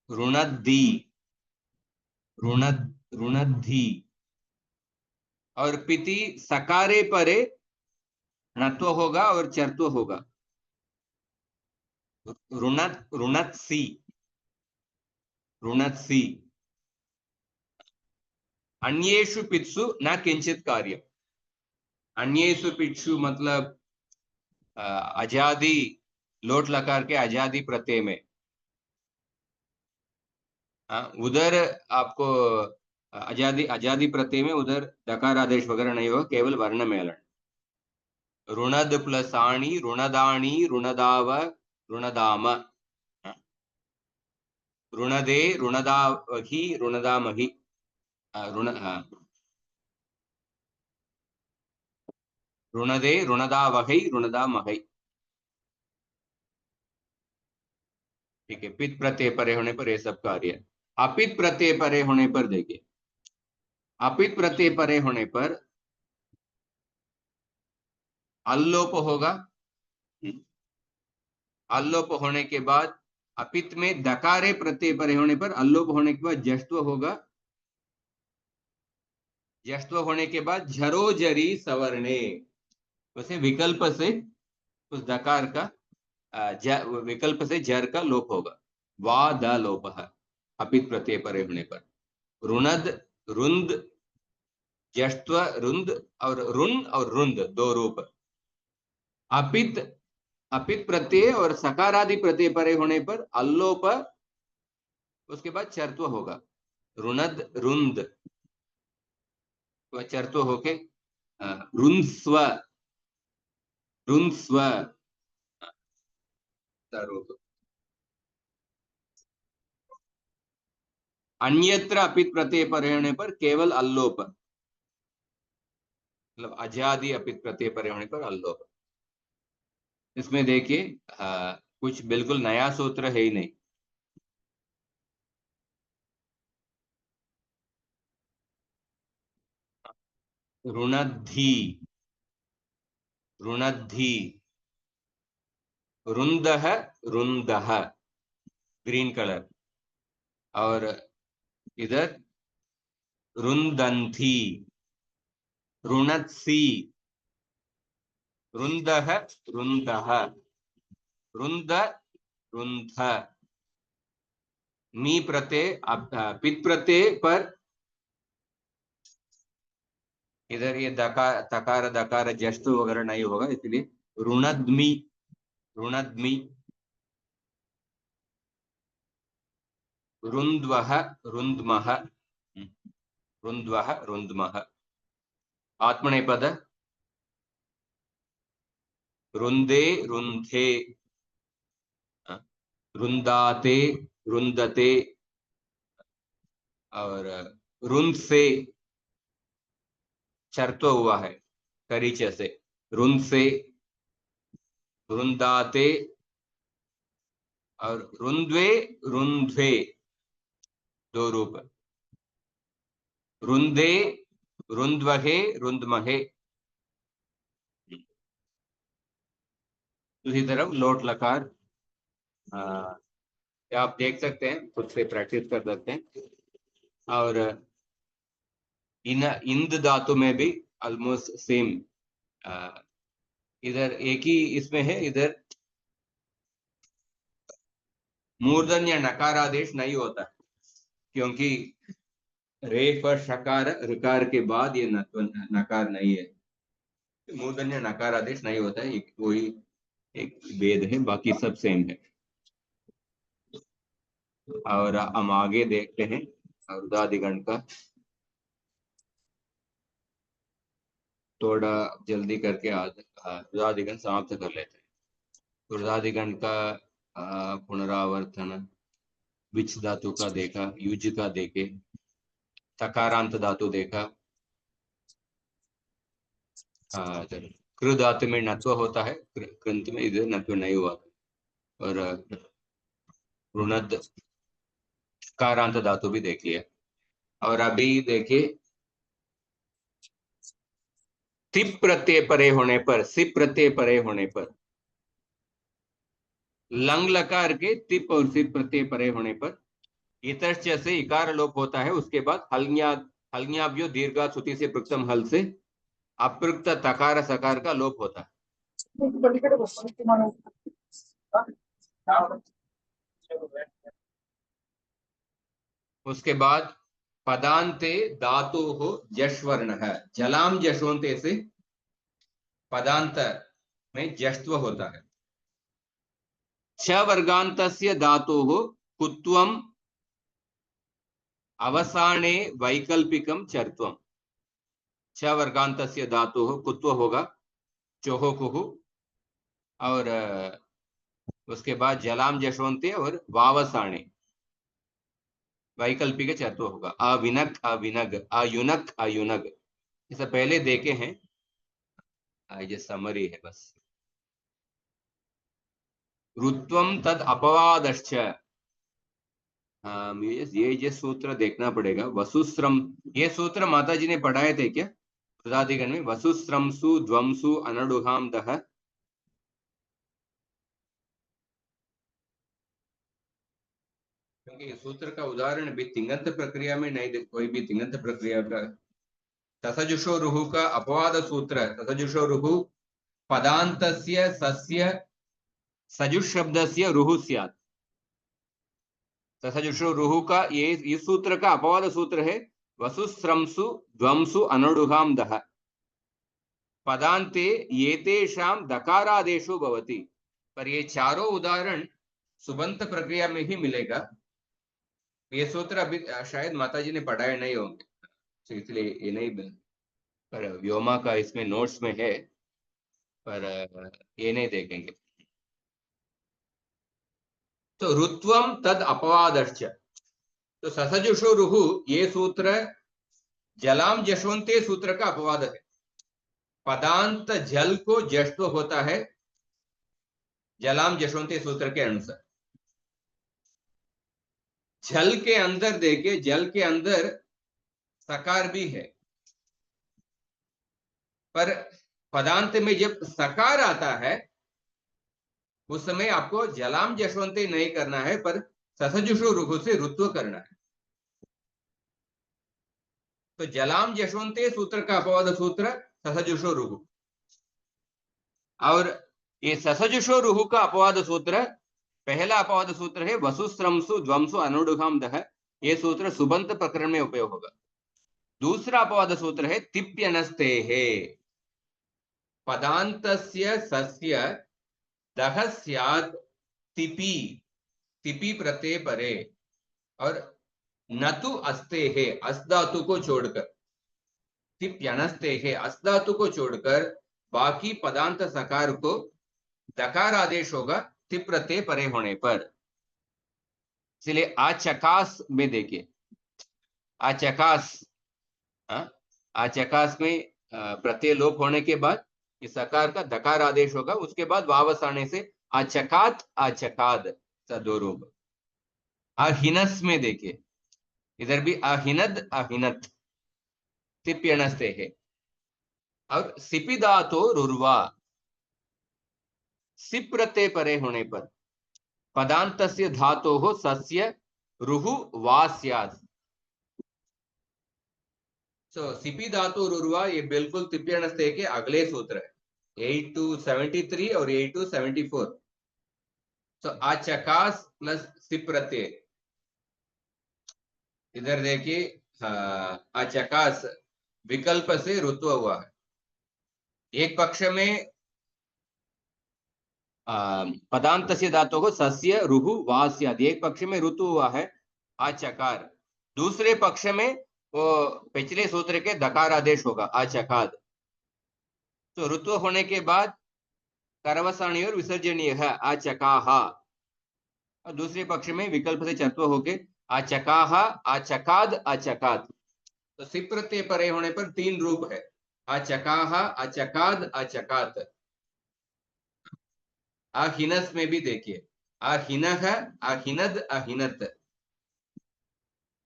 Speaker 1: रुणद्धि, रुणद्धि। और पिति सकारे परे णत्व होगा और चर्त्व होगा, रुणत्सी, रुणत्सी। अन्येषु पित्सु न किंचित कार्य। अन्येषु पित्सु मतलब अजादि लोट लकार के अजादि प्रत्यय में, उधर आपको अजादि प्रत्यय में उधर दकार आदेश वगैरह नहीं होगा, केवल वर्ण मेलन। रुणद प्लस आणी, रुणदाणी, रुणदाव, रुणदाम, रुणदे, रुणदावहि, रुणदामहि, रुणदे, रुणदावहै, रुणदामहै। ठीक है। पित प्रत्यय परे होने पर ये सब कार्य। अपित प्रत्यय परे होने पर देखिए, अपित प्रत्यय परे होने पर अल्लोप होगा। अल्लोप होने के बाद अपित में दकारे प्रत्यय परे होने पर अल्लोप होने के बाद जष्ट्व होगा। जष्ट्व होने के बाद झरो जरी सवर्णे, वैसे विकल्प से उस दकार का विकल्प से जर का लोप होगा, वा द लोप है अपित प्रत्यय परे होने पर। रुणद, रुंद, जष्ट्व, रुंद और रुंद दो रूप। अपित, अपित प्रत्यय और सकारादि प्रत्यय परे होने पर अल्लोप, उसके बाद चर्त्व होगा, रुणद, रुंद, चर्त्व होके रुंस्व, रुंस्व रूप। अन्यत्र अपित प्रत्यय परे होने पर केवल अल्लोप, मतलब अजादि अपित प्रत्यय परे होने पर अल्लोप। इसमें देखिए कुछ बिल्कुल नया सूत्र है ही नहीं। रुणद्धि, रुणद्धि, रुंदः, रुंदः, ग्रीन कलर। और इधर रुंदंथी, रुणत्सी, रुंदः, रुंदः, रुंद, रुंध। मी प्रत्यय पित प्रत्यय पर इधर ये दकार तकार दकार जष्ट वगैरह नहीं होगा, इसलिए ऋणद्मी, ऋणद्मी। रुंद्वः, रुंद्मः, रुंद्वः, रुंद्मः। आत्मनेपद रुंदे, रुंधे, रुंदाते, रुंदते, और रुंद से चरतो हुआ है करीचे से, रुंद से, रुंदाते, और रुंद्वे, रुंध्वे, दो रूप। रुंदे, रुंद्वहे, रुंदमहे। दूसरी तरफ लोट लकार, आप देख सकते हैं, खुद से प्रैक्टिस कर सकते हैं। और इंद धातु में भी ऑलमोस्ट सेम, इधर एक ही इसमें है, इधर मूर्धन्य या नकारादेश नहीं होता है, क्योंकि रेफ और शकार ऋकार के बाद ये नकार नहीं है। मूर्धन्य नकारादेश नहीं होता है, कोई एक भेद है, बाकी सब सेम है। और हम आगे देखते हैं रुदादिगण का, थोड़ा जल्दी करके आज रुदादिगण समाप्त कर लेते हैं। रुदादिगण का पुनरावर्तन, विच धातु का देखा, युज का देखे, तकारांत धातु देखा, कृ धातु में नत्व होता है, कृंत में इधर नत्व नहीं हुआ, और ऋणद कारांत धातु भी देख लिया। और अभी देखिए तिप प्रत्यय परे होने पर, सिप प्रत्यय परे होने पर, लंग लकार के तिप और सिप प्रत्यय परे होने पर इतश्च से इकार लोप होता है। उसके बाद हल्न्याभ्यो दीर्घा सुति से प्रथम हल से अप्रयुक्त तकार सकार का लोप होता है। उसके बाद पदांते धातु हो जश्वर्ण है, जलाम जशोन्ते से पदांत में जश्व होता है। छ वर्गांतस्य धातु हो कुत्वम अवसाने वैकल्पिकम चर्त्वम। छ वर्गांतस्य धातु हो कुत्व होगा, चोहो कुहु, और उसके बाद जलाम जशोन्ते और वावसाने वैकल्पिक चर्त्व होगा। अविनक, अविनग, अयुनक, अयुनग। इसे पहले देखे हैं, ये समरी है बस। रुत्वम तद अपवादश्च, ये सूत्र देखना पड़ेगा। वसुश्रम, ये सूत्र माता जी ने पढ़ाए थे क्या रुदादिगण में? वसुश्रमसु ध्वंसु अनडुहाम दह। क्योंकि सूत्र का उदाहरण भी तिङन्त प्रक्रिया में नहीं दे, कोई भी तिङन्त प्रक्रिया का। तसजुषो रुहु का अपवाद सूत्र, तसजुषो रुहु पदान्तस्य सस्य सजुष शब्दस्य रुहु स्यात्। तसजुषो रुहु का ये इस सूत्र का अपवाद सूत्र है वसुश्रमसु ध्वंसु अनडुहाम दह। पदान्ते एतेषां दकारादेशो भवति। पर ये चारों उदाहरण सुबंत प्रक्रिया में ही मिलेगा। ये सूत्र अभी शायद माताजी ने पढ़ाए नहीं होंगे, तो इसलिए ये नहीं, पर व्योमा का इसमें नोट्स में है, पर ये नहीं देखेंगे। तो रुत्वम तद अपवादश्च, तो ससजुषो रुहु ये सूत्र जलाम जशवंते सूत्र का अपवाद है। पदांत जल को जश्व होता है जलाम जशवंते सूत्र के अनुसार। जल के अंदर देखिए, जल के अंदर सकार भी है, पर पदांत में जब सकार आता है उस समय आपको जलाम जशवंते नहीं करना है, पर ससजुषो रुहु से रुत्व करना है। तो जलाम जशवंते सूत्र का अपवाद सूत्र ससजुषो रुहु, और ये ससजुषो रुहु का अपवाद सूत्र पहला अपवाद सूत्र है वसुस्रमसु ध्वंसु अनुडुघाम दह, ये सूत्र सुबंत प्रकरण में उपयोग होगा। दूसरा अपवाद सूत्र है तिप्यनस्ते है, पदांतस्य सस्य दह स्यात् तिपि, तिपि प्रत्यय परे, और न तो अस्ते है, अस धातु को छोड़कर, तिप्यनस्ते है अस धातु को छोड़कर बाकी पदांत सकार को दकार आदेश होगा तिप प्रत्यय परे होने पर। इसलिए आचकास में देखिए, आचकास, आचकास में प्रत्यय लोप होने के बाद इस सकार का दकार आदेश होगा, उसके बाद वावस आने से आचकात आचकाद, दो रूप। अहिनस में देखिए, इधर भी अहिनद अहिनत, तिप्यनस्ते है। और सिपिदातो रुर्वा, सिप प्रत्यय परे होने पर पदांतस्य धातो हो सस्य रुहु वा स्यात्। सो सिपि धातु रुर्वा, ये बिल्कुल तिप्यनस्ते के अगले सूत्र है, 8-73 और 8-74। तो आचकास प्लस सिप प्रत्यय, इधर देखिए आचकास विकल्प से ऋत्व हुआ है। एक पक्ष में पदांतस्य धातु को सस्य रुहु वा स्यात्, एक पक्ष में ऋतु हुआ है आचकार, दूसरे पक्ष में वो पिछले सूत्र के दकार आदेश होगा आचकाद। तो ऋतु होने के बाद करवसानी और विसर्जनीय है आचकाहा, और दूसरे पक्ष में विकल्प से चत्व होके आचकाहा आचकाद आचकात। तो सिप प्रत्यय परे होने पर तीन रूप है, आचकाहा आचकाद आचकात। अहिनस में भी देखिए, अहिनह अहिनद अहिनत।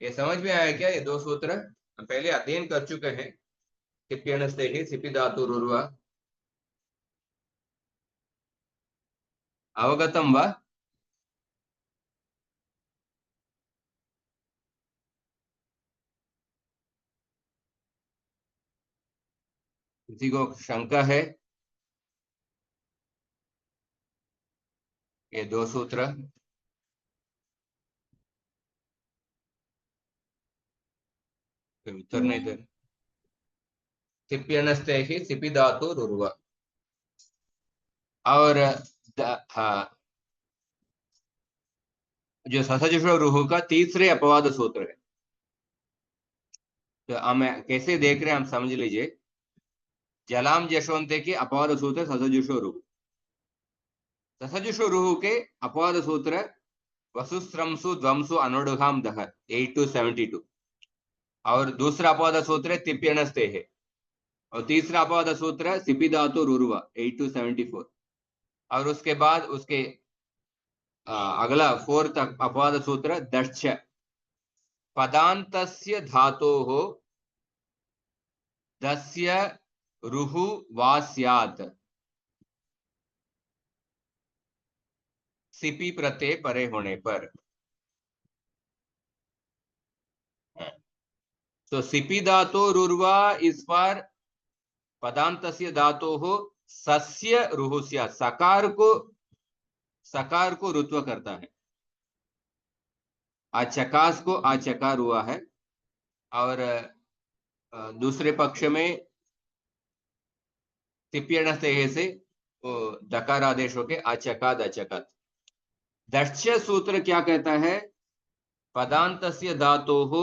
Speaker 1: ये समझ में आया क्या? ये दो सूत्र हम पहले अध्ययन कर चुके हैं, तिप्यनस्ते ही सिपि धातु रुर्वा। अवगतम वा? किसी को शंका है? ये दो सूत्र उत्तर नहीं दे। तिप्यनस्ते ही सिपि धातु रुर्वा। और जो ससजुषो रुहु का तीसरे अपवाद सूत्र है, तो हम कैसे देख रहे हैं, हम समझ लीजिए। जलाम जशवंते के अपवाद सूत्र ससजुषो रुहु, ससजुषो रुहु के अपवाद सूत्र वसुस्रमसु ध्वंसु अनुडुघाम दह 8-72, और दूसरा अपवाद सूत्र तिप्यनस्ते है, और तीसरा अपवाद सूत्र सिपि धातु रुर्वा 8-74, और उसके बाद उसके अगला फोर्थ अपवाद सूत्र दक्ष, पदांतस्य धातोः दस्य रुहु वा स्यात् सिपि प्रत्यय परे होने पर। तो सिपि धातु रुर्वा इस पर पदांतस्य धातोः सस्य रुहु स्यात्, सकार को ऋत्व करता है, आचकास को आचकार हुआ है, और दूसरे पक्ष में तिप्यनस्ते से वो दकार आदेश होके आचकाद आचकात। दक्ष सूत्र क्या कहता है? पदांतस्य धातोः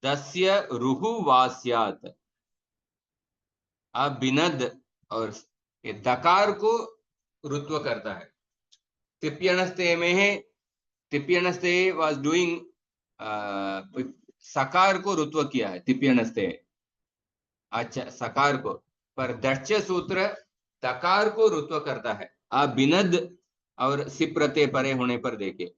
Speaker 1: दस्य रुहु वा स्यात्, बिनद, और ये दकार को ऋत्व करता है। तिप्यनस्ते में है, तिप्यनस्ते वाज डूइंग, सकार को ऋत्व किया है तिप्यनस्ते, अच्छा सकार को, पर दक्ष सूत्र दकार को ऋत्व करता है, बिनद और सिप प्रत्यय परे होने पर देखिए।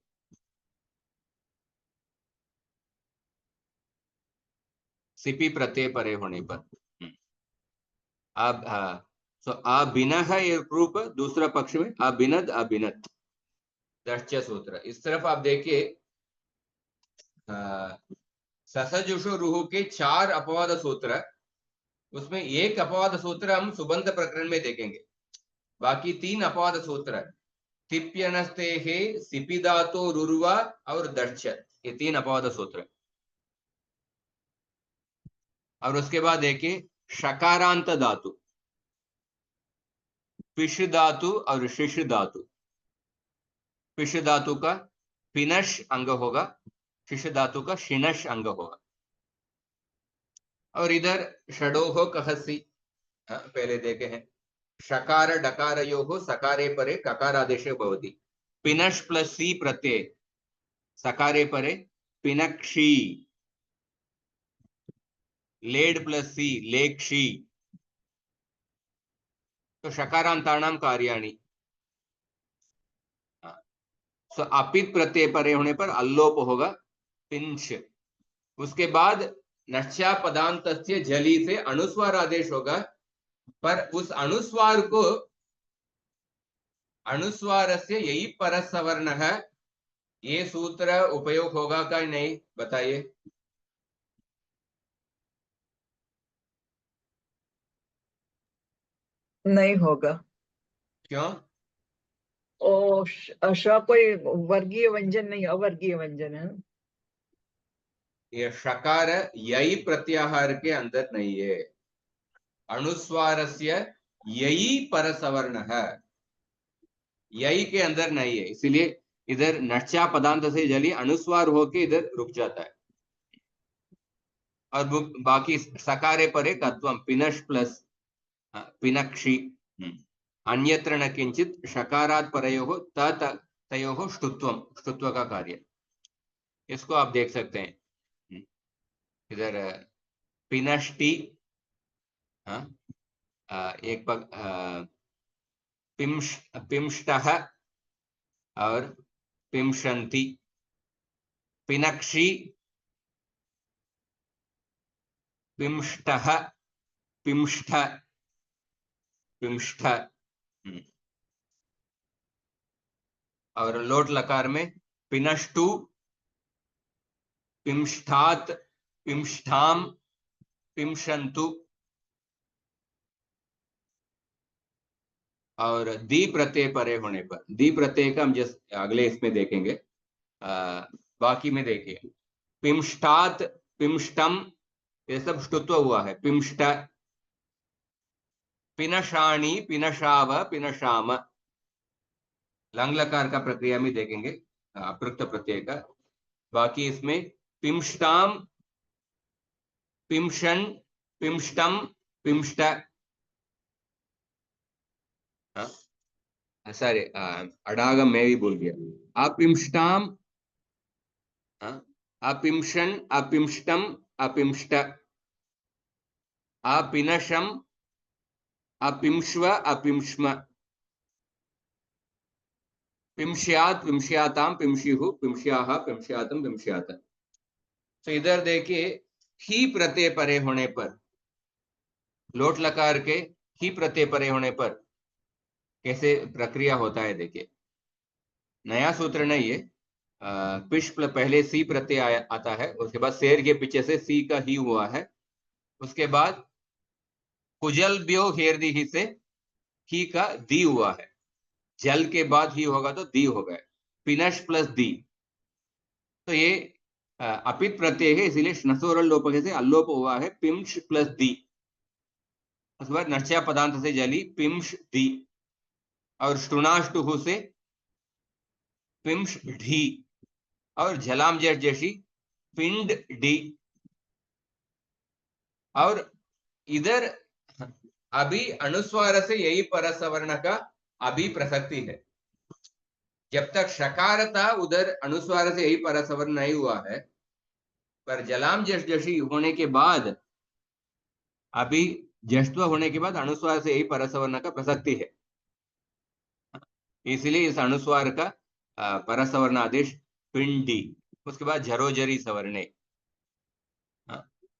Speaker 1: सिपि प्रत्यय परे होने पर अब सो अबिनह ये रूप, दूसरा पक्ष में अबिनद अबिनत, दक्ष सूत्र। इस तरफ आप देखिए, ससजुषो रुहु के 4 अपवाद सूत्र, उसमें एक अपवाद सूत्र हम सुबंध प्रकरण में देखेंगे, बाकी 3 अपवाद सूत्र तिप्यनस्ते है सिपिदातो रुर्वा और दर्श, ये 3 अपवाद सूत्र। और उसके बाद देखिए शकारांत धातु, पिश धातु और शिश धातु। पिश धातु का पिनश अंग होगा, शिश धातु का शिनश अंग होगा। और इधर षडोह कहसी, पहले देखे हैं, शकार डकारयोः सकारे परे ककारादेशे भवति। पिनश प्लस सी प्रत्यय सकारे परे पिनक्षी, लेड प्लस सी लेक्षी। तो शकारांतानाम कार्याणि। सो अपित प्रत्यय परे होने पर अल्लोप होगा, पिंच। उसके बाद नच्या पदांतस्य जली से अनुस्वार आदेश होगा, पर उस अनुस्वार को, अनुस्वार से यही परसवर्ण है, ये सूत्र उपयोग होगा का नहीं, बताइए।
Speaker 3: नहीं होगा।
Speaker 1: क्यों?
Speaker 3: श कोई वर्गीय व्यंजन नहीं, अवर्गीय व्यंजन है।
Speaker 1: ये शकार यही प्रत्याहार के अंदर नहीं है, अनुस्वारस्य यही परसवर्ण है, यही के अंदर नहीं है, इसलिए इधर नचा पदांत से जली अनुस्वार होके इधर रुक जाता है। और बाकी सकारे परे कत्वम पिनश प्लस पिनक्षी, अन्यत्र न किंचित शकारात् परयोः तयोः ष्टुत्वम, ष्टुत्व का कार्य। इसको आप देख सकते हैं इधर पिनष्टि, एक पग पिंष्टः और पिंशन्ति, पिनक्षी, पिंष्टः, पिंष्ठ, पिंष्ठ। और लोट लकार में पिनष्टु, पिंष्ठात्, पिंष्ठाम, पिंशन्तु। और दी प्रत्यय परे होने पर, दी प्रत्यय का हम जस्ट अगले इसमें देखेंगे, बाकी में देखिए पिंष्ठात्, पिंष्टम, ये सब ष्टुत्व हुआ है। पिंष्ट, पिनशाणी, पिनशाव, पिनशाम, लंग लकार का प्रक्रिया में देखेंगे अपृक्त प्रत्यय का। बाकी इसमें पिंष्टाम, पिंशन, पिंष्टम, पिंष्ट, सॉरी अडागम मैं भी भूल गया। अपिंष्टाम, अपिंशन, अपिंष्टम, अपिंष्ट, अपिनशम, अपिंश्व, अपिंश्म, पिंश्यात्, पिंश्याताम, पिंश्युः, पिंश्याः, पिंश्यातम, पिंश्यात। तो इधर देखिए ही प्रत्यय परे होने पर, लोट लकार के ही प्रत्यय परे होने पर कैसे प्रक्रिया होता है देखिए। नया सूत्र नहीं है, पिश पहले सी प्रत्यय आता है, उसके बाद शेर के पीछे से सी का ही हुआ है, उसके बाद कुजल ब्यो हेरदी ही से ही का दी हुआ है, जल के बाद ही होगा तो दी होगा, पिनश प्लस दी। तो ये अपित प्रत्यय है, इसीलिए नसोरल लोप से अल्लोप हुआ है, पिंश प्लस दी। उसके बाद नच्या पदांत से जली पिंश दी, और ष्टुनाष्टुहु से पिंश ढी, और झलाम जेठ जैसी पिंड डी। और इधर अभी अनुस्वार से यही परसवर्ण का अभी प्रसक्ति है। जब तक शकार था उधर अनुस्वार से यही परसवर्ण नहीं हुआ है, पर जलाम जश जशी होने के बाद, अभी जश्व होने के बाद अनुस्वार से यही परसवर्ण का प्रसक्ति है, इसलिए इस अनुस्वार का परसवर्ण आदेश पिंडी। उसके बाद झरोझरी सवर्णे,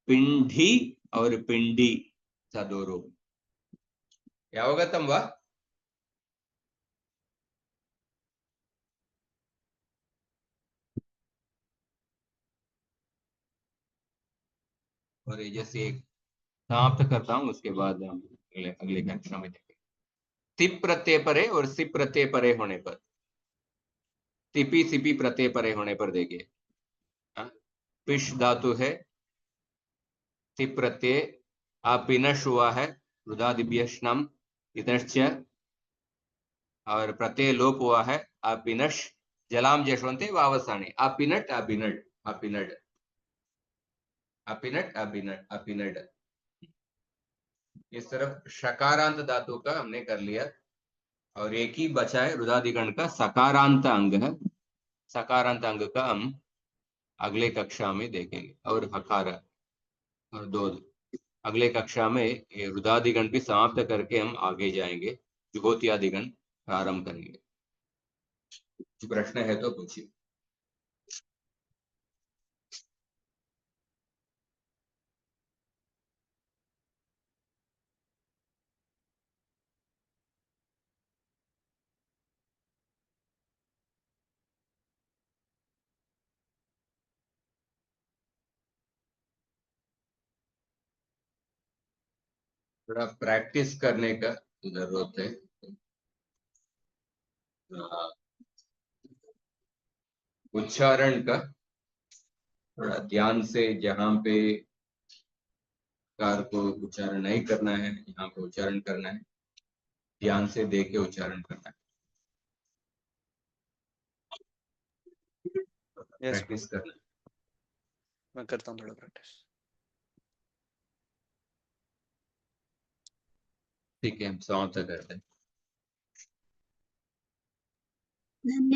Speaker 1: पिंडी और पिंडी दो रूप। यावगतम वा? और ये जैसे एक समाप्त करता हूं, उसके बाद हम अगले कक्षा में देखेंगे। तिप प्रत्यय परे और सिप प्रत्यय परे होने पर तिपी सिपी प्रत्यय परे होने पर देखिए, हाँ, पिश धातु है, तिप प्रत्यय अपिनश हुआ है, रुदादिभ्यश्नम इतश्च, और प्रत्यय लोप हुआ है, अपिनश जलाम जशवंते वावसाने, अपिनट अपिनट अपिनड अपिनट अपिनट अपिनड। इस तरफ शकारांत धातु का हमने कर लिया, और एक ही बचा है रुदादिगण का सकारांत अंग है। सकारांत अंग का हम अगले कक्षा में देखेंगे, और हकार और दो अगले कक्षा में ये रुदादिगण भी समाप्त करके हम आगे जाएंगे, जुहोत्यादिगण प्रारंभ करेंगे। प्रश्न है तो पूछिए। थोड़ा प्रैक्टिस करने का जरूरत है। उच्चारण का थोड़ा ध्यान से, जहां पे कार को उच्चारण नहीं करना है, यहाँ पे उच्चारण करना है, ध्यान से देख के उच्चारण करना है।
Speaker 4: यस
Speaker 1: प्रैक्टिस करना है।
Speaker 4: मैं करता हूँ थोड़ा प्रैक्टिस।
Speaker 1: ठीक है, हम समाप्त करते हैं।
Speaker 2: धन्यवाद।